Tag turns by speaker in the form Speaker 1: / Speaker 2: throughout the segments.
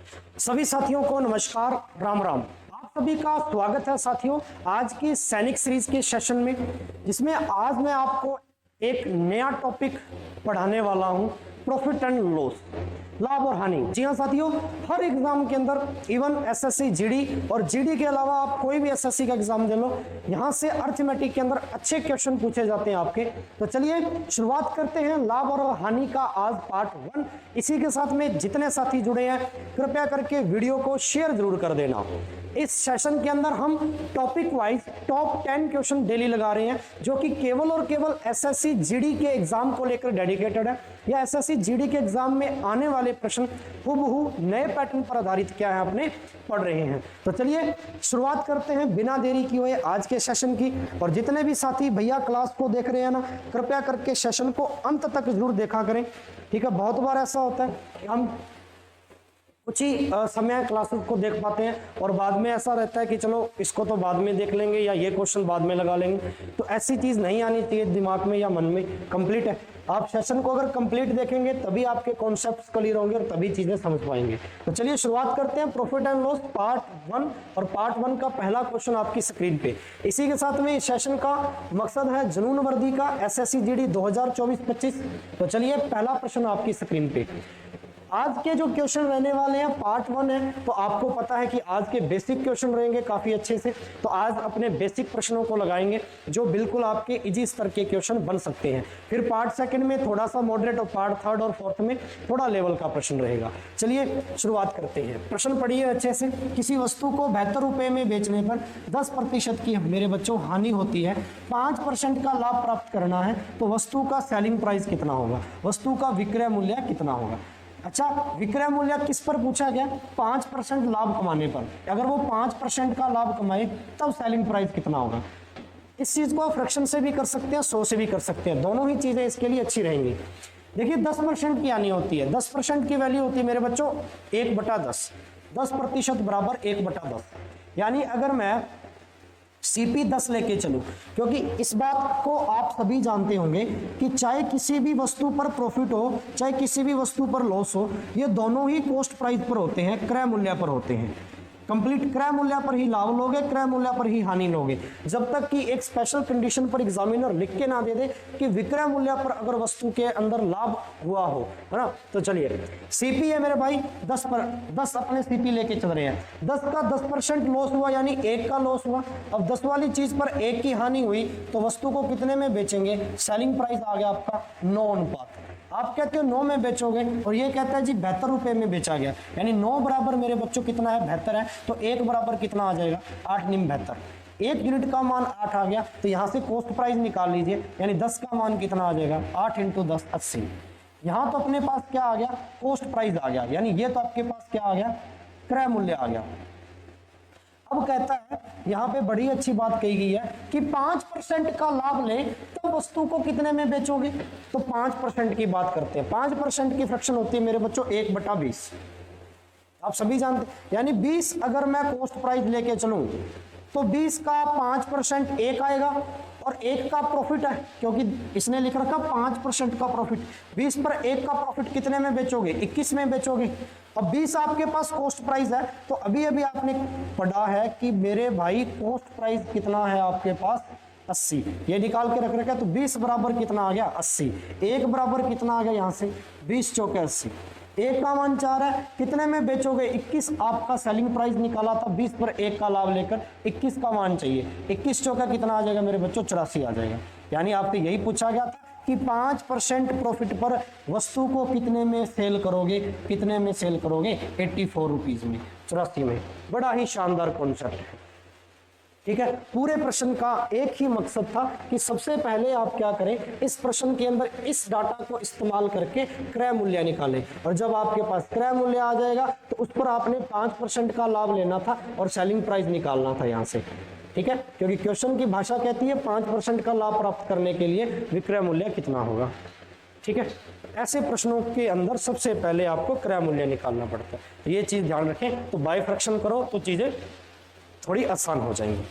Speaker 1: सभी साथियों को नमस्कार, राम राम। आप सभी का स्वागत है साथियों आज की सैनिक सीरीज के सेशन में, जिसमें आज मैं आपको एक नया टॉपिक पढ़ाने वाला हूं, प्रॉफिट एंड लॉस, लाभ और हानि। जी हाँ साथियों, हर एग्जाम के अंदर इवन एसएससी जीडी और जीडी के अलावा आप कोई भी एसएससी का एग्जाम दे लो, यहां से अर्थमेटिक के अंदर अच्छे क्वेश्चन पूछे जाते हैं आपके। तो चलिए शुरुआत करते हैं लाभ और हानि का आज पार्ट 1। इसी के साथ में जितने साथी जुड़े हैं कृपया करके वीडियो को शेयर जरूर कर देना। इस सेशन के अंदर हम topic wise top 10 question daily लगा रहे हैं, जो कि केवल और केवल एसएससी जीडी के एग्जाम को लेकर डेडिकेटेड है, या एसएससी जीडी के एग्जाम में आने वाले प्रश्न हूबहू नए पैटर्न पर आधारित क्या है अपने पढ़ रहे हैं। तो चलिए शुरुआत करते हैं बिना देरी किए हुए आज के सेशन की। और जितने भी साथी भैया क्लास को देख रहे हैं ना, कृपया करके सेशन को अंत तक जरूर देखा करें, ठीक है। बहुत बार ऐसा होता है कि हम कुछ ही समय क्लासेस को देख पाते हैं और बाद में ऐसा रहता है कि चलो इसको तो बाद में देख लेंगे या ये क्वेश्चन बाद में लगा लेंगे। तो ऐसी चीज नहीं आनी चाहिए दिमाग में या मन में। कंप्लीट है, आप सेशन को अगर कंप्लीट देखेंगे तभी आपके कॉन्सेप्ट्स क्लियर होंगे और तभी चीजें समझ पाएंगे। तो चलिए शुरुआत करते हैं प्रॉफिट एंड लॉस पार्ट 1। और पार्ट 1 का पहला क्वेश्चन आपकी स्क्रीन पे। इसी के साथ में इस सेशन का मकसद है जुनून वर्दी का एसएससी जीडी 2024-25। तो चलिए पहला प्रश्न आपकी स्क्रीन पे। आज के जो क्वेश्चन रहने वाले हैं पार्ट 1 है, तो आपको पता है कि आज के बेसिक क्वेश्चन रहेंगे काफी अच्छे से। तो आज अपने बेसिक प्रश्नों को लगाएंगे जो बिल्कुल आपके इजी स्तर के क्वेश्चन बन सकते हैं। फिर पार्ट 2 में थोड़ा सा मॉडरेट और पार्ट 3 और 4 में थोड़ा लेवल का प्रश्न रहेगा। चलिए शुरुआत करते हैं। प्रश्न पढ़िए अच्छे से। किसी वस्तु को 72 रुपए में बेचने पर 10% की मेरे बच्चों हानि होती है, 5% का लाभ प्राप्त करना है, तो वस्तु का सेलिंग प्राइस कितना होगा, वस्तु का विक्रय मूल्य कितना होगा। अच्छा, विक्रय मूल्य किस पर पूछा गया? 5% लाभ कमाने पर। अगर वो 5% का लाभ कमाए तब सेलिंग प्राइस कितना होगा। इस चीज को फ्रैक्शन से भी कर सकते हैं, 100 से भी कर सकते हैं, दोनों ही चीजें इसके लिए अच्छी रहेंगी। देखिए 10% की हानि होती है, 10% की वैल्यू होती है मेरे बच्चों 1/10, 10% बराबर 1/10। यानी अगर मैं सीपी 10 लेके चलूं, क्योंकि इस बात को आप सभी जानते होंगे कि चाहे किसी भी वस्तु पर प्रॉफिट हो चाहे किसी भी वस्तु पर लॉस हो, ये दोनों ही कॉस्ट प्राइस पर होते हैं, क्रय मूल्य पर होते हैं। कंप्लीट क्रय मूल्य पर ही लाभ लोगे, क्रय मूल्य पर ही हानि लोगे, जब तक कि एक स्पेशल कंडीशन पर एग्जामिनर लिख के ना दे दे कि विक्रय मूल्य पर अगर वस्तु के अंदर लाभ हुआ हो, है ना। तो चलिए सीपी है मेरे भाई 10 अपने सीपी लेके चल रहे हैं, 10 का 10% लॉस हुआ यानी 1 का लॉस हुआ। अब 10 वाली चीज पर 1 की हानि हुई तो वस्तु को कितने में बेचेंगे? सेलिंग प्राइस आ गया आपका 9 अनुपात। आप कहते हो 9 में बेचोगे और ये कहता है जी 72 रुपए में बेचा गया, यानी 9 बराबर मेरे बच्चों कितना है? 72 है। तो 1 बराबर कितना आ जाएगा? 8 निम 72। 1 यूनिट का मान 8 आ गया, तो यहां से कॉस्ट प्राइस निकाल लीजिए, यानी 10 का मान कितना आ जाएगा? 8 × 10 80। यहां तो अपने पास क्या आ गया? कॉस्ट प्राइस आ गया, यानी ये तो आपके पास क्या आ गया? क्रय मूल्य आ गया। अब कहता है यहां पे बड़ी अच्छी बात कही गई है कि 5% का लाभ ले तो वस्तु को कितने में बेचोगे। तो 5% की बात करते हैं। 5% की फ्रैक्शन होती है मेरे बच्चों 1/20। आप सभी जानते हैं, यानी 20 अगर मैं कॉस्ट प्राइस लेके चलूं तो 20 का 5% 1 आएगा और 1 का प्रॉफिट है, क्योंकि इसने लिख रखा 5% का प्रॉफिट। 20 पर 1 का प्रॉफिट कितने में बेचोगे? 21 में बेचोगे। अब 20 आपके पास कॉस्ट प्राइस है, तो अभी अभी आपने पढ़ा है कि मेरे भाई कॉस्ट प्राइस कितना है आपके पास? 80। ये निकाल के रख रखा है, तो 20 बराबर कितना आ गया? 80। 1 बराबर कितना आ गया? यहाँ से 20 चौके 80। 1 का मान 4 है, कितने में बेचोगे? 21 आपका सेलिंग प्राइस निकाला था, 20 पर 1 का लाभ लेकर 21 का मान चाहिए। 21 चौका कितना आ जाएगा मेरे बच्चों? 84 आ जाएगा। यानी आपसे यही पूछा गया था कि 5% प्रॉफिट पर वस्तु को कितने में सेल करोगे? कितने में सेल करोगे? 84 रुपीज में, 84 में। बड़ा ही शानदार कॉन्सेप्ट है, ठीक है। पूरे प्रश्न का एक ही मकसद था कि सबसे पहले आप क्या करें, इस प्रश्न के अंदर इस डाटा को इस्तेमाल करके क्रय मूल्य निकालें, और जब आपके पास क्रय मूल्य आ जाएगा तो उस पर आपने 5% का लाभ लेना था और सेलिंग प्राइस निकालना था यहां से, ठीक है। क्योंकि क्वेश्चन की भाषा कहती है 5% का लाभ प्राप्त करने के लिए विक्रय मूल्य कितना होगा, ठीक है। ऐसे प्रश्नों के अंदर सबसे पहले आपको क्रय मूल्य निकालना पड़ता है, तो ये चीज ध्यान रखें। तो बाय फ्रैक्शन करो तो चीजें थोड़ी आसान हो जाएंगी।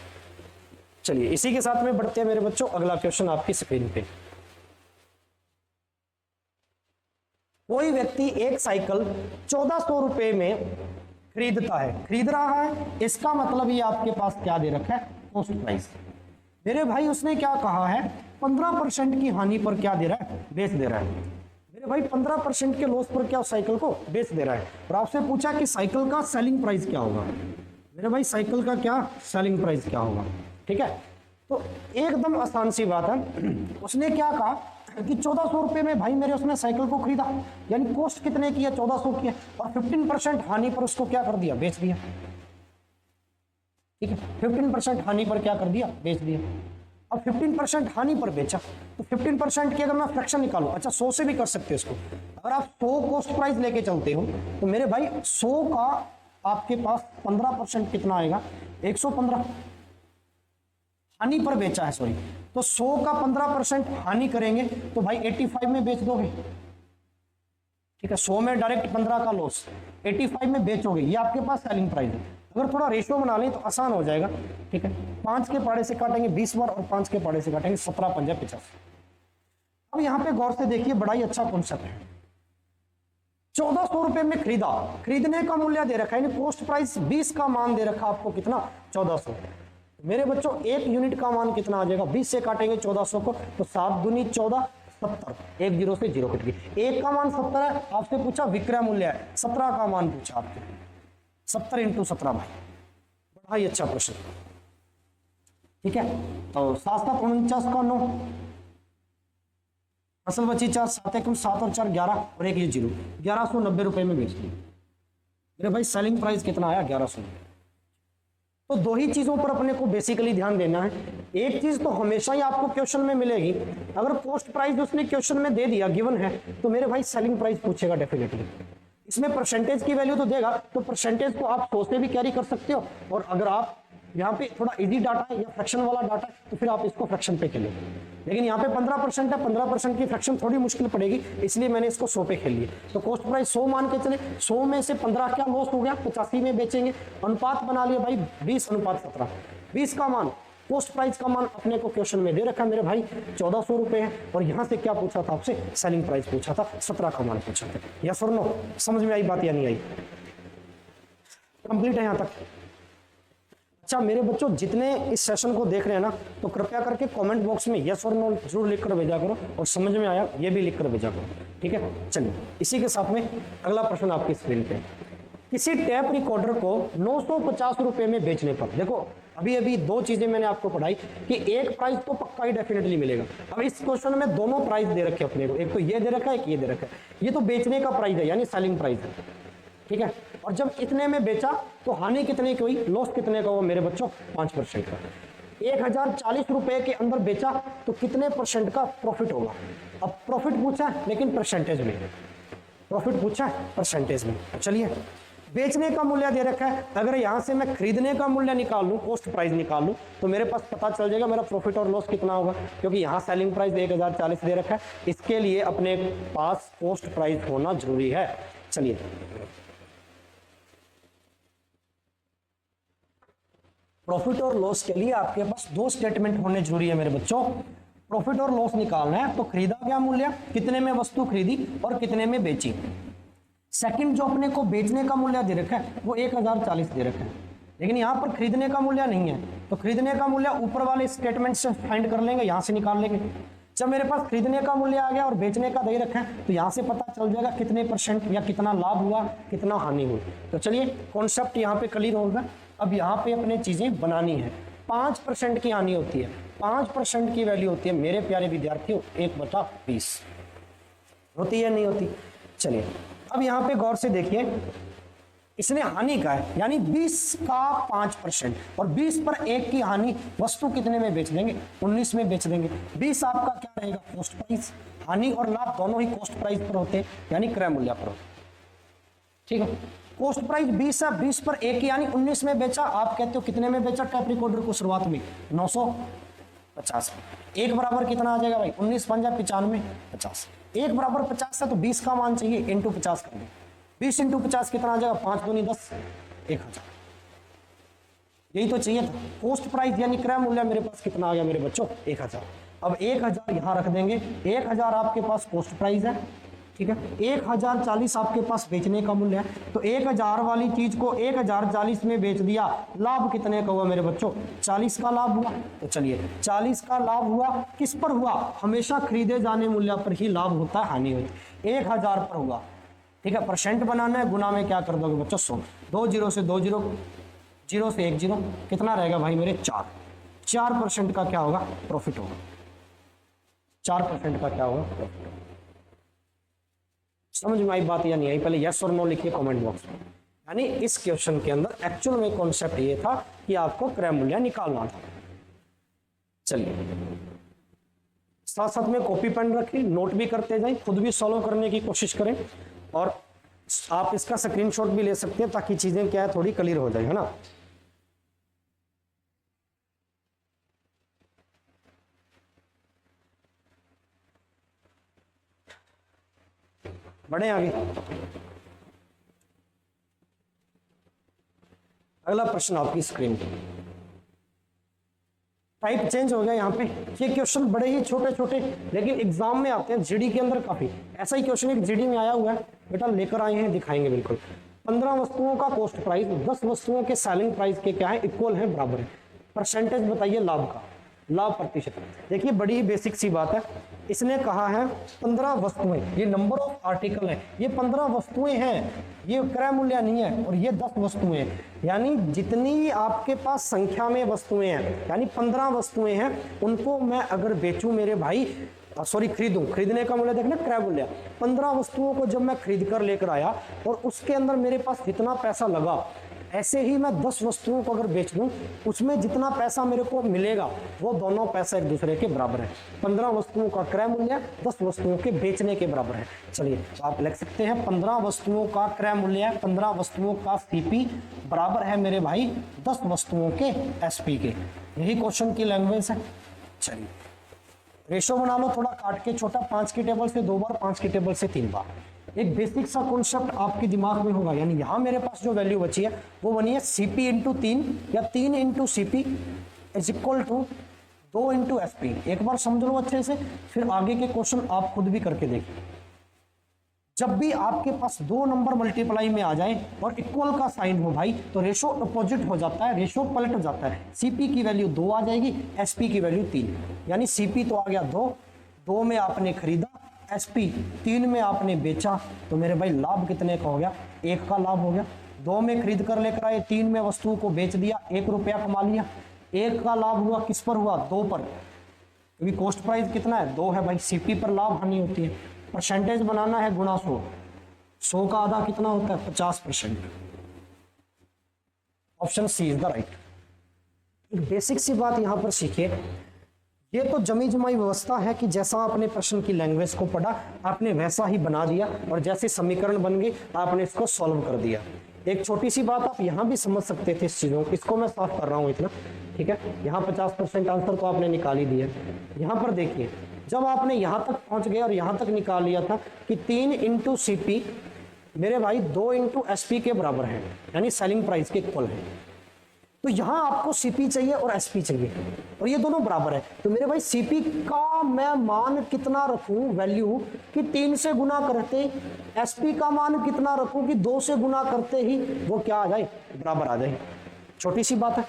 Speaker 1: चलिए इसी के साथ में बढ़ते हैं मेरे बच्चों, अगला क्वेश्चन आपकी स्क्रीन पे। कोई व्यक्ति एक साइकिल 1400 रुपए में खरीदता है, खरीद रहा है, इसका मतलब ये आपके पास क्या दे रखा है, कॉस्ट प्राइस। मेरे भाई उसने क्या कहा है, 15% की हानि पर क्या दे रहा है, बेच दे रहा है। मेरे भाई 15% के लॉस पर क्या साइकिल को बेच दे रहा है। और आपसे पूछा कि साइकिल का सेलिंग प्राइस क्या होगा। मेरे भाई साइकिल का क्या सेलिंग प्राइस क्या होगा, ठीक है। तो एकदम आसान सी बात है, उसने क्या कहा कि 1400 रुपये में भाई मेरे उसने साइकिल को खरीदा, यानी कॉस्ट कितने की है, 1400 की है, और 15% हानि पर उसको क्या कर दिया, बेच दिया। ठीक है, 15% हानि पर क्या कर दिया, बेच दिया। अब 15% हानि पर बेचा, तो 15% की अगर मैं फ्रैक्शन निकालूं, अच्छा 100 से भी कर सकते हैं इसको। अगर आप 100 कॉस्ट प्राइस लेके चलते हो तो मेरे भाई 100 का आपके पास 15% कितना आएगा, 115 हानि पर बेचा है, सॉरी। तो 100 का 15% हानि करेंगे तो भाई 85 में बेच दोगे। ठीक है, 100 में डायरेक्ट 15 का लॉस, 85 में बेचोगे, ये आपके पास सेलिंग प्राइस है। अगर थोड़ा रेशियो बना लें तो आसान हो जाएगा। ठीक है, 5 के पाड़े से काटेंगे 20 बार और 5 के पाड़े से काटेंगे 17 पंजा 50। अब यहां पे गौर से देखिए, बड़ा ही अच्छा कॉन्सेप्ट है। 1400 रुपए में खरीदा, खरीदने का मूल्य दे रखा है, कॉस्ट प्राइस 20 का मान दे रखा आपको, कितना, 1400। मेरे बच्चों एक यूनिट का मान कितना आ जाएगा, 20 से काटेंगे 1400 को तो 7 दूनी 14, 70, एक जीरो से जीरो कट गई। एक का मान 70 है, आपसे पूछा विक्रय मूल्य है, 17 का मान पूछा आपसे, 70 इंटू 17 भाई, बड़ा ही अच्छा प्रश्न। ठीक है, तो 7 7 49 का 9, असल बची 4, 7 1 7 और 4 11 और एक ये जीरो, 1190 रुपए में बेच दी। मेरे भाई सेलिंग प्राइस कितना आया, 1100। तो दो ही चीजों पर अपने को बेसिकली ध्यान देना है। एक चीज तो हमेशा ही आपको क्वेश्चन में मिलेगी, अगर कॉस्ट प्राइस उसने क्वेश्चन में दे दिया, गिवन है, तो मेरे भाई सेलिंग प्राइस पूछेगा डेफिनेटली। इसमें परसेंटेज की वैल्यू तो देगा, तो परसेंटेज को आप 100 से भी कैरी कर सकते हो, और अगर आप यहाँ पे थोड़ा इजी डाटा है या फ्रैक्शन वाला डाटा है तो फिर आप इसको फ्रैक्शन पे खेलेंगे। लेकिन यहाँ पे 15% है, 15% की फ्रैक्शन थोड़ी मुश्किल पड़ेगी, इसलिए मैंने इसको 100 पे खेल लिया। तो कॉस्ट प्राइस 100 मान के चले, 100 में से 15 क्या लॉस हो गया, 85 में बेचेंगे। अनुपात बना लिया भाई 20:17, 20 का मान, कॉस्ट प्राइस का मान अपने को क्वेश्चन में दे रखा मेरे भाई 1400 रुपए है, और यहाँ से क्या पूछा था आपसे, सेलिंग प्राइस पूछा था, 17 का मान पूछा था। यस और नो, समझ में आई बात या नहीं आई, कंप्लीट है यहाँ तक। अच्छा मेरे बच्चों, जितने इस सेशन को देख रहे हैं ना, तो कृपया करके कमेंट बॉक्स में यस और नो जरूर लिखकर भेजा करो, और समझ में आया ये भी लिखकर भेजा करो। ठीक है, चलिए इसी के साथ में अगला प्रश्न आपकी स्क्रीन पे। किसी टैप रिकॉर्डर को 950 रुपए में बेचने पर, देखो अभी अभी दो चीजें मैंने आपको पढ़ाई कि एक प्राइस तो पक्का ही डेफिनेटली मिलेगा। अब इस क्वेश्चन में दोनों प्राइस दे रखे अपने को, एक तो ये दे रखा है, एक ये दे रखा है। ये तो बेचने का प्राइस है, यानी सेलिंग प्राइस है। ठीक है, और जब इतने में बेचा तो हानि कितने की हुई, लॉस कितने का हुआ मेरे बच्चों, 5% का। 1040 रुपए के अंदर बेचा तो कितने परसेंट का प्रॉफिट होगा। अब प्रॉफिट पूछा है लेकिन परसेंटेज में, प्रॉफिट पूछा है परसेंटेज में। चलिए, बेचने का मूल्य दे रखा है, अगर यहां से मैं खरीदने का मूल्य निकाल लूं, कॉस्ट प्राइस निकाल लूं, तो मेरे पास पता चल जाएगा मेरा प्रॉफिट और लॉस कितना होगा, क्योंकि यहां सेलिंग प्राइस 1040 दे रखा है। इसके लिए अपने पास कॉस्ट प्राइस होना जरूरी है। चलिए, प्रॉफिट और लॉस के लिए आपके पास दो स्टेटमेंट होने जरूरी है मेरे बच्चों। प्रॉफिट और लॉस निकालना है तो खरीदा क्या मूल्य, कितने में वस्तु खरीदी और कितने में बेची। सेकंड जो अपने को बेचने का मूल्य दे रखा है वो 1040 दे रखा है, लेकिन यहाँ पर खरीदने का मूल्य नहीं है, तो खरीदने का मूल्य ऊपर वाले स्टेटमेंट से फाइंड कर लेंगे, यहाँ से निकाल लेंगे। जब मेरे पास खरीदने का मूल्य आ गया और बेचने का दे रखा है, तो यहाँ से पता चल जाएगा कितने परसेंट या कितना लाभ हुआ, कितना हानि हुई। तो चलिए कॉन्सेप्ट यहाँ पे क्लियर होगा। अब यहाँ पे अपने चीजें बनानी है। 5% की हानि होती है, 5% की वैल्यू होती है मेरे प्यारे विद्यार्थियों 1/20 होती है, नहीं होती। चलिए अब यहाँ पे गौर से देखिए, इसने हानि का है, यानी 20 का 5% और 20 पर 1 की हानि, वस्तु कितने में बेच देंगे, 19 में बेच देंगे। 20 आपका क्या रहेगा, कॉस्ट प्राइस। हानि और लाभ दोनों ही कॉस्ट प्राइस पर होते हैं, यानी क्रय मूल्य पर होते। ठीक है, कॉस्ट प्राइस 20 है, 20 पर 1 की यानी 19 में बेचा। आप कहते हो कितने में बेचा टैप रिकॉर्डर को शुरुआत में, 950। 1 बराबर कितना आ जाएगा भाई, 19 पंजा 95, 50। 1 बराबर 50 है तो 20 का मान चाहिए, इंटू 50 कर दें। 20 इंटू 50 कितना आ जाएगा, 5 दूनी 10, 1000। यही तो चाहिए था। कॉस्ट प्राइस यानी क्रय मूल्य मेरे पास कितना आ गया मेरे बच्चों, 1000। अब 1000 यहां रख देंगे, 1000 आपके पास कॉस्ट प्राइस है, ठीक है, 1040 आपके पास बेचने का मूल्य है, तो 1000 वाली चीज को 1040 में बेच दिया, लाभ कितने का हुआ मेरे बच्चों? 40 का लाभ हुआ। तो चलिए 40 का लाभ हुआ, किस पर हुआ? हमेशा खरीदे जाने मूल्य पर ही लाभ होता है, हानि होती है। 1000 पर हुआ, ठीक है, परसेंट बनाना है, गुना में क्या कर दोगे बच्चों? 100। 2 जीरो से 2 जीरो, जीरो से 1 जीरो, कितना रहेगा भाई मेरे? 4। 4% का क्या होगा? प्रॉफिट होगा। 4% का क्या होगा? प्रॉफिट होगा। समझ में आई बात या नहीं आई? पहले यस और नो लिखिए कमेंट बॉक्स में। यानी इस क्वेश्चन के अंदर एक्चुअल में कॉन्सेप्ट ये था कि आपको क्रय मूल्य निकालना था। चलिए साथ साथ में कॉपी पेन रखिए, नोट भी करते जाएं, खुद भी सॉल्व करने की कोशिश करें, और आप इसका स्क्रीनशॉट भी ले सकते हैं ताकि चीजें क्या है थोड़ी क्लियर हो जाए, है ना। बढ़े आगे। अगला प्रश्न आपकी स्क्रीन पे, टाइप चेंज हो गया यहाँ पे। ये क्वेश्चन बड़े ही छोटे छोटे लेकिन एग्जाम में आते हैं, जीडी के अंदर काफी। ऐसा ही क्वेश्चन एक जीडी में आया हुआ है बेटा, लेकर आए हैं, दिखाएंगे बिल्कुल। 15 वस्तुओं का कॉस्ट प्राइस 10 वस्तुओं के सेलिंग प्राइस के क्या है? इक्वल है, बराबर है। परसेंटेज बताइए लाभ का, लाभ प्रतिशत। देखिए बड़ी ही बेसिक सी बात है, इसने कहा है 15 वस्तुएं, ये नंबर ऑफ आर्टिकल है, ये 15 वस्तुएं हैं, ये क्रय मूल्य नहीं है, और ये 10 वस्तुएं हैं। यानी जितनी आपके पास संख्या में वस्तुएं हैं, यानी 15 वस्तुएं हैं, उनको मैं अगर बेचूं मेरे भाई, सॉरी खरीदूं, खरीदने का मूल्य देखना क्रय मूल्य। 15 वस्तुओं को जब मैं खरीद कर लेकर आया और उसके अंदर मेरे पास जितना पैसा लगा, ऐसे ही मैं 10 वस्तुओं को अगर बेच दूं, उसमें जितना पैसा मेरे को मिलेगा वो दोनों पैसा एक दूसरे के बराबर है। 15 वस्तुओं का क्रय मूल्य 10 वस्तुओं के बेचने के बराबर है। चलिए तो आप लिख सकते हैं 15 वस्तुओं का क्रय मूल्य, 15 वस्तुओं का सीपी बराबर है मेरे भाई 10 वस्तुओं के एसपी के। यही क्वेश्चन की लैंग्वेज है। चलिए रेशो बना लो थोड़ा काट के छोटा, 5 की टेबल से 2 बार, 5 की टेबल से 3 बार। एक बेसिक सा कॉन्सेप्ट आपके दिमाग में होगा, यानी यहां मेरे पास जो वैल्यू बची है वो बनी है सीपी इंटू 3 या 3 into CP is equal to 2 into SP. एक बार समझ लो अच्छे से, फिर आगे के क्वेश्चन आप खुद भी करके देखिए। जब भी आपके पास 2 नंबर मल्टीप्लाई में आ जाए और इक्वल का साइन हो भाई, तो रेशो अपोजिट हो जाता है, रेशो पलट जाता है। सीपी की वैल्यू 2 आ जाएगी, एसपी की वैल्यू 3। यानी सीपी तो आ गया 2, 2 में आपने खरीदा, एसपी 3 में आपने बेचा, तो मेरे भाई लाभ कितने का हो गया? 1 का लाभ हो गया। 2 में खरीद कर लेकर आए, 3 में वस्तुओं को बेच दिया, 1 रुपया कमा लिया। 1 का लाभ हुआ, किस पर हुआ? 2 पर, क्योंकि कॉस्ट प्राइस कितना है? 2 है भाई। सीपी पर लाभ हानि होती है, परसेंटेज बनाना है गुणा 100। 100 का आधा कितना होता है? 50%। Option C is the right. Basic सी बात यहां पर सीखिए, ये तो जमी जमाई व्यवस्था है कि जैसा आपने प्रश्न की लैंग्वेज को पढ़ा आपने वैसा ही बना दिया, और जैसे समीकरण बन गए आपने इसको सॉल्व कर दिया। एक छोटी सी बात आप यहां भी समझ सकते थे इस चीजों को, इसको मैं साफ कर रहा हूं इतना, ठीक है। यहाँ 50% आंसर तो आपने निकाल ही दिया। यहाँ पर देखिए, जब आपने यहां तक पहुंच गए और यहां तक निकाल लिया था कि 3 इंटू सीपी मेरे भाई 2 इंटू एसपी के बराबर है, यानी सेलिंग प्राइस के इक्वल है। तो यहां आपको सीपी चाहिए और एसपी चाहिए, और ये दोनों बराबर है। तो मेरे भाई सीपी का मैं मान कितना रखूं वैल्यू कि 3 से गुना करते, एसपी का मान कितना रखूं कि 2 से गुना करते ही वो क्या आ जाए? बराबर आ जाए। छोटी सी बात है,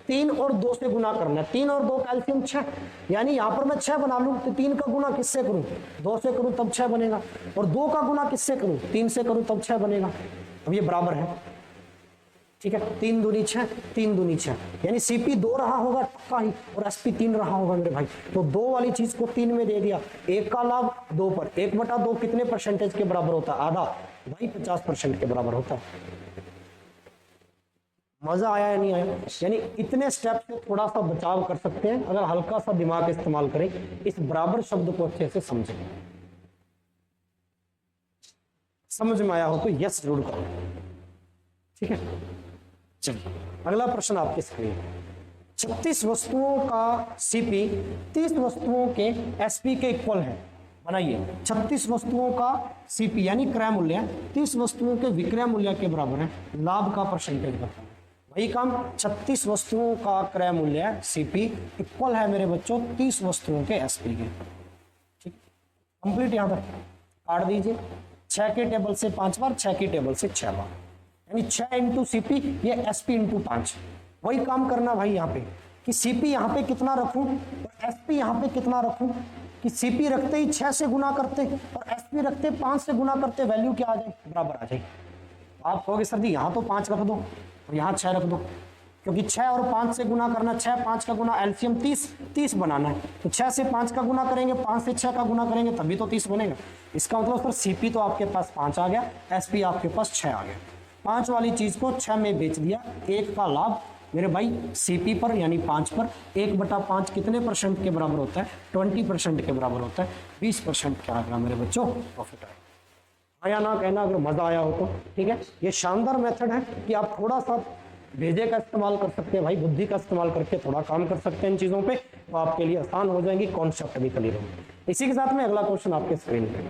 Speaker 1: 3 और 2 से गुना करना है, 3 और 2 कैल्सियम 6, यानी यहां पर मैं 6 बना लूं तो 3 का गुना किससे करूं? 2 से करूं तब 6 बनेगा, और 2 का गुना किससे करूं? 3 से करूं तब 6 बनेगा। अब ये बराबर है, ठीक है। 3 दूनी 6, 3 दूनी 6, यानी सीपी 2 रहा होगा पक्का ही, और एसपी 3 रहा होगा मेरे भाई। तो 2 वाली चीज को 3 में दे दिया, 1 का लाभ 2 पर, 1/2 कितने परसेंटेज के बराबर होता है? आधा भाई, 50% के बराबर होता है। मजा आया या नहीं आया? यानी इतने स्टेप से थोड़ा सा बचाव कर सकते हैं अगर हल्का सा दिमाग इस्तेमाल करें, इस बराबर शब्द को अच्छे से समझें। समझ में आया हो तो यस जरूर करो, ठीक है। चलिए अगला प्रश्न आपकी स्क्रीन। 36 वस्तुओं का सीपी 30 वस्तुओं के एसपी के इक्वल है। बनाइए, 36 वस्तुओं का सीपी यानी क्रय मूल्य 30 वस्तुओं के विक्रय मूल्य के बराबर है, लाभ का परसेंटेज बताओ। वही काम, 36 वस्तुओं का क्रय मूल्य सीपी इक्वल है मेरे बच्चों 30 वस्तुओं के एसपी के। ठीक, कंप्लीट। यहां तक काट दीजिए, 6 के टेबल से 5 बार, 6 की टेबल से 6 बार, यानी 6 इंटू सीपी, ये एसपी इंटू 5। वही काम करना भाई यहाँ पे कि सीपी यहाँ पे कितना रखूं और एसपी यहाँ पे कितना रखूं, कि सीपी रखते ही 6 से गुना करते और एसपी रखते 5 से गुना करते, वैल्यू क्या आ जाए, बराबर आ जाए। आप कहोगे सर जी यहाँ तो 5 रख दो और यहाँ 6 रख दो, क्योंकि 6 और 5 से गुना करना, 6 5 का गुना एलसीएम 30 बनाना है, तो 6 से 5 का गुना करेंगे, 5 से 6 का गुना करेंगे, तभी तो 30 बनेगा। इसका मतलब सर सीपी तो आपके पास 5 आ गया, एसपी आपके पास 6 आ गया। 5 वाली चीज को 6 में बेच दिया, 1 का लाभ मेरे भाई सीपी पर यानी 5 पर। 1/5 कितने परसेंट के बराबर होता है, 20% के बराबर होता है। 20% क्या आ गया मेरे बच्चों, प्रॉफिट आएगा। आया ना कहना अगर मजा आया हो तो, ठीक है। ये शानदार मेथड है कि आप थोड़ा सा भेजे का इस्तेमाल कर सकते हैं भाई, बुद्धि का इस्तेमाल करके थोड़ा काम कर सकते हैं इन चीजों पे, तो आपके लिए आसान हो जाएंगी, कॉन्सेप्ट भी क्लियर होंगे। इसी के साथ में अगला क्वेश्चन आपके स्क्रीन पे,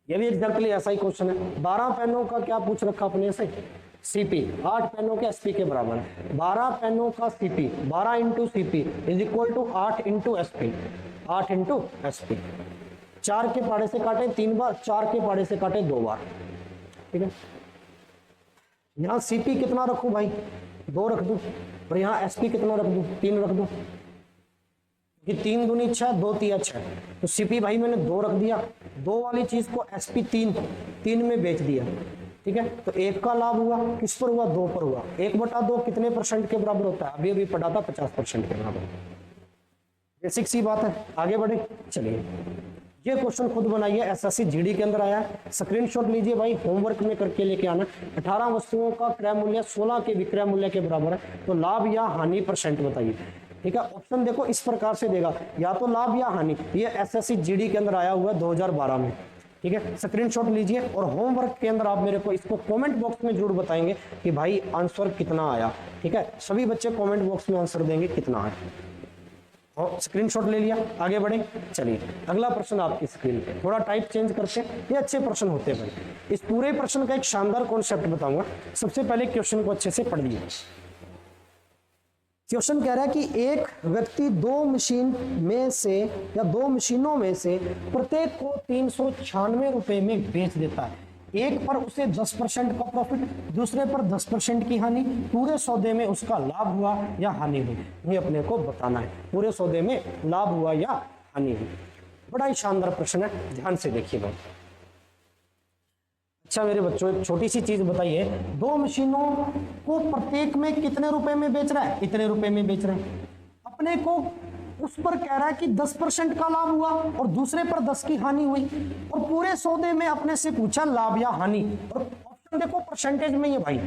Speaker 1: ये भी एग्जैक्टली ऐसा ही क्वेश्चन है। 12 पेनों का क्या पूछ रखा अपने से, सीपी 8 पेनों के एसपी के बराबर है। 12 पेनों का CP 12 into CP is equal to 8 into SP, 8 into SP. 4 के पाड़े से काटे 3 बार, 4 के पाड़े से काटे 2 बार, ठीक है। यहाँ सीपी कितना रखूं भाई, 2 रख दूं, और यहाँ एसपी कितना रख दूं, 3 रख दूं, कि 3 दूनी 6, 2 तिया 6, तो सीपी भाई मैंने 2 रख दिया। 2 वाली चीज को एसपी 3 में बेच दिया, ठीक है। तो 1 का लाभ हुआ, किस पर हुआ, 2 पर हुआ। 1/2 कितने परसेंट के बराबर होता है, अभी पढ़ा था 50% के बराबर। बेसिक सी बात है, आगे बढ़े चलिए। ये क्वेश्चन खुद बनाइए, एसएससी जीडी के अंदर आया है, स्क्रीनशॉट लीजिए भाई, होमवर्क में करके लेके आना। 18 वस्तुओं का क्रय मूल्य 16 के विक्रय मूल्य के बराबर है, तो लाभ या हानि परसेंट बताइए, ठीक है। ऑप्शन देखो इस प्रकार से देगा, या तो लाभ या हानि। ये एसएससी जीडी के अंदर आया हुआ है 2012 में, ठीक है। स्क्रीनशॉट लीजिए और होमवर्क के अंदर आप मेरे को इसको कमेंट बॉक्स में जरूर बताएंगे कि भाई आंसर कितना आया, ठीक है। सभी बच्चे कमेंट बॉक्स में आंसर देंगे कितना आया। और स्क्रीनशॉट ले लिया, आगे बढ़े चलिए। अगला प्रश्न आपकी स्क्रीन पे, थोड़ा टाइप चेंज करते हैं, ये अच्छे प्रश्न होते हैं भाई। इस पूरे प्रश्न का एक शानदार कॉन्सेप्ट बताऊंगा। सबसे पहले क्वेश्चन को अच्छे से पढ़ लीजिए। क्वेश्चन कह रहा है कि एक व्यक्ति 2 मशीन में से या 2 मशीनों में से प्रत्येक को 396 रुपए में बेच देता है। एक पर उसे 10% का प्रॉफिट, दूसरे पर 10% की हानि। पूरे सौदे में उसका लाभ हुआ या हानि हुई, ये अपने को बताना है। पूरे सौदे में लाभ हुआ या हानि हुई। बड़ा ही शानदार प्रश्न है, ध्यान से देखिए भाई। अच्छा मेरे बच्चों, एक छोटी सी चीज बताइए, 2 मशीनों को प्रत्येक में कितने रुपए में बेच रहा है, इतने रुपए में बेच रहा है। अपने को उस पर कह रहा है कि 10% का लाभ हुआ और दूसरे पर 10 की हानि हुई, और पूरे सौदे में अपने से पूछा लाभ या हानि, और ऑप्शन देखो परसेंटेज में ही भाई।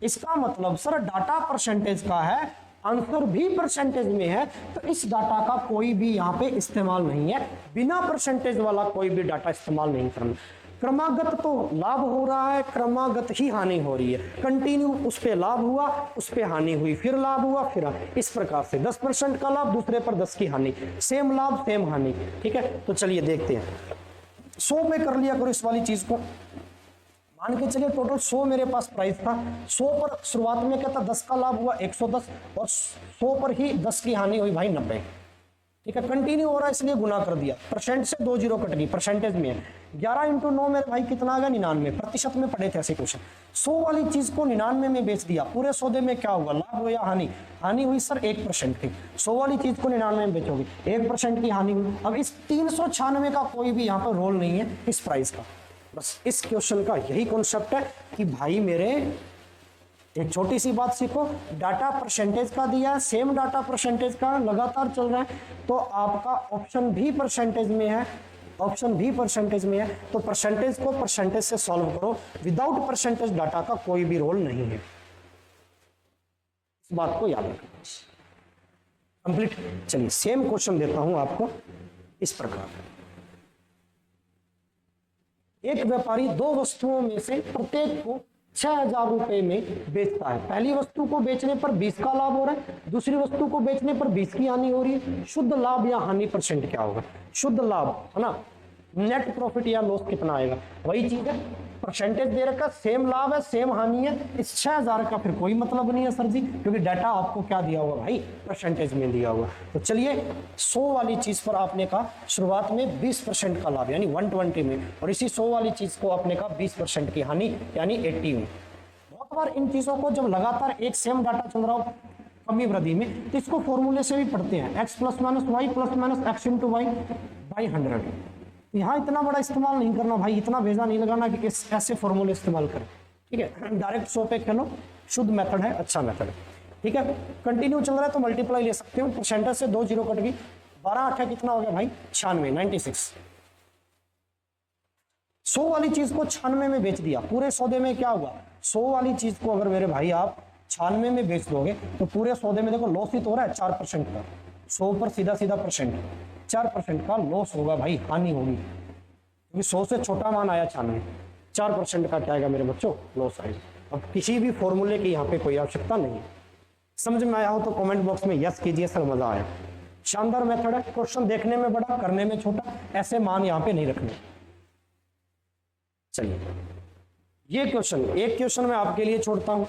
Speaker 1: इसका मतलब सर डाटा परसेंटेज का है, आंसर भी परसेंटेज में है, तो इस डाटा का कोई भी यहाँ पे इस्तेमाल नहीं है। बिना परसेंटेज वाला कोई भी डाटा इस्तेमाल नहीं करना। क्रमागत तो लाभ हो रहा है, क्रमागत ही हानि हो रही है। कंटिन्यू उस पे लाभ हुआ, उस पे हानि हुई, फिर लाभ हुआ, फिर इस प्रकार से 10% का लाभ, दूसरे पर 10 की हानि, सेम लाभ सेम हानि, ठीक है। तो चलिए देखते हैं। 100 पे कर लिया करो इस वाली चीज को। मान के चलिए टोटल 100 मेरे पास प्राइस था, 100 पर शुरुआत में क्या था, 10 का लाभ हुआ 110, और 100 पर ही 10 की हानि हुई भाई 90, ठीक है। कंटिन्यू हो रहा है इसलिए गुना कर दिया, परसेंट से 2 जीरो कट गई, परसेंटेज में है। 11 इंटू 9 में भाई कितना आ गया, 99 प्रतिशत में पढ़े थे ऐसे क्वेश्चन। 100 वाली चीज को 99 में बेच दिया, पूरे सौदे में क्या हुआ, लाभ हुआ या हानि, हानि हुई सर 1% की। 100 वाली चीज को 99 में बेचोगे, 1% की हानि हुई। अब इस 396 का कोई भी यहाँ पर रोल नहीं है इस प्राइस का। बस इस क्वेश्चन का यही कॉन्सेप्ट है कि भाई मेरे एक छोटी सी बात सीखो, डाटा परसेंटेज का दिया है, सेम डाटा परसेंटेज का लगातार चल रहा है, तो आपका ऑप्शन भी परसेंटेज में है, ऑप्शन भी परसेंटेज में है, तो परसेंटेज को परसेंटेज से सॉल्व करो। विदाउट परसेंटेज डाटा का कोई भी रोल नहीं है, इस बात को याद रखना। कंप्लीट। चलिए सेम क्वेश्चन देता हूं आपको इस प्रकार। एक व्यापारी 2 वस्तुओं में से प्रत्येक को 6000 रुपए में बेचता है। पहली वस्तु को बेचने पर 20 का लाभ हो रहा है, दूसरी वस्तु को बेचने पर 20 की हानि हो रही है। शुद्ध लाभ या हानि परसेंट क्या होगा, शुद्ध लाभ है ना, नेट प्रॉफिट या लॉस कितना आएगा, वही चीज है। परसेंटेज दे रखा, सेम लाभ है सेम हानि है, इस 6000 का फिर कोई मतलब नहीं है सर जी, क्योंकि डाटा आपको क्या दिया हुआ भाई, परसेंटेज में दिया हुआ। तो चलिए 100 वाली चीज पर आपने कहा शुरुआत में 20% का लाभ यानी 120 में, और इसी 100 वाली चीज को आपने कहा 20% की हानि यानी 80 में। बहुत बार इन चीजों को जब लगातार एक सेम डाटा चल रहा हो कमी वृद्धि में, तो इसको फॉर्मूले से भी पढ़ते हैं, x plus minus Y plus minus X into Y by 100। यहाँ इतना बड़ा इस्तेमाल नहीं करना भाई, इतना भेजा नहीं लगाना कि ऐसे फॉर्मूले इस्तेमाल करें, ठीक है। डायरेक्ट 100 पे खेलो, शुद्ध मेथड है, अच्छा मेथड है, ठीक है। कंटिन्यू चल रहा है तो मल्टीप्लाई ले सकते हो, परसेंटेज से 2 जीरो कट गई, 12 8 कितना हो गया भाई 96, 96। 100 वाली चीज को 96 में बेच दिया, पूरे सौदे में क्या हुआ, 100 वाली चीज को अगर मेरे भाई आप 96 में बेच दोगे तो पूरे सौदे में देखो लॉस ही तो हो रहा है 4% का, 100 पर सीधा सीधा परसेंट 4% का लॉस होगा भाई, हानि होगी, क्योंकि 100 से छोटा मान आया 96, 4% का क्या आएगा मेरे बच्चों, लॉस आएगा। अब किसी भी फॉर्मूले की यहाँ पे कोई आवश्यकता नहीं है। समझ में आया हो तो कमेंट बॉक्स में यस कीजिए सर, मजा आया। शानदार मेथड है, क्वेश्चन देखने में बड़ा करने में छोटा, ऐसे मान यहाँ पे नहीं रखने। चलिए ये क्वेश्चन, एक क्वेश्चन मैं आपके लिए छोड़ता हूँ,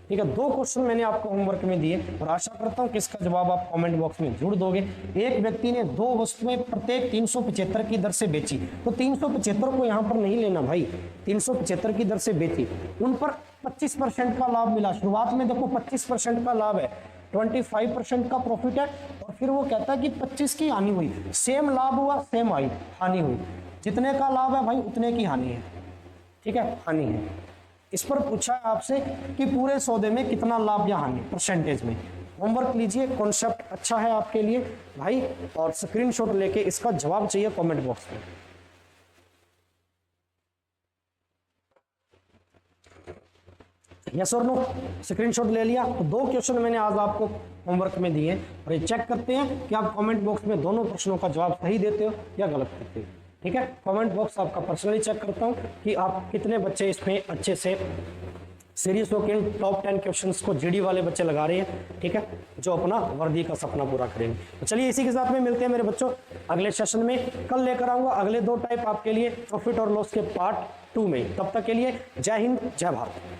Speaker 1: ठीक है। 2 क्वेश्चन मैंने आपको होमवर्क में दिए और आशा करता हूं कि इसका जवाब आप कमेंट बॉक्स में जरूर दोगे। एक व्यक्ति ने 2 वस्तुएं प्रत्येक 375 की दर से बेची, तो 375 को यहां पर नहीं लेना भाई, 375 की दर से बेची, उन पर 25% का लाभ मिला। शुरुआत में देखो 25% का लाभ है, 25% का प्रॉफिट है, और फिर वो कहता है कि 25 की हानि हुई, सेम लाभ हुआ सेम हानि हुई, जितने का लाभ है भाई उतने की हानि है, ठीक है, हानि है। इस पर पूछा है आपसे कि पूरे सौदे में कितना लाभ या हानि परसेंटेज में। होमवर्क लीजिए, कॉन्सेप्ट अच्छा है आपके लिए भाई, और स्क्रीनशॉट लेके इसका जवाब चाहिए कमेंट बॉक्स में। यस और नो, स्क्रीनशॉट ले लिया। तो 2 क्वेश्चन मैंने आज आपको होमवर्क में दिए, और ये चेक करते हैं कि आप कमेंट बॉक्स में दोनों प्रश्नों का जवाब सही देते हो या गलत देते हो, ठीक है। कमेंट बॉक्स आपका पर्सनली चेक करता हूं कि आप कितने बच्चे इसमें अच्छे से सीरीज होकर टॉप 10 क्वेश्चंस को जीडी वाले बच्चे लगा रहे हैं, ठीक है, जो अपना वर्दी का सपना पूरा करेंगे। तो चलिए इसी के साथ में मिलते हैं मेरे बच्चों अगले सेशन में। कल लेकर आऊंगा अगले 2 टाइप आपके लिए प्रॉफिट और लॉस के पार्ट 2 में। तब तक के लिए जय हिंद जय भारत।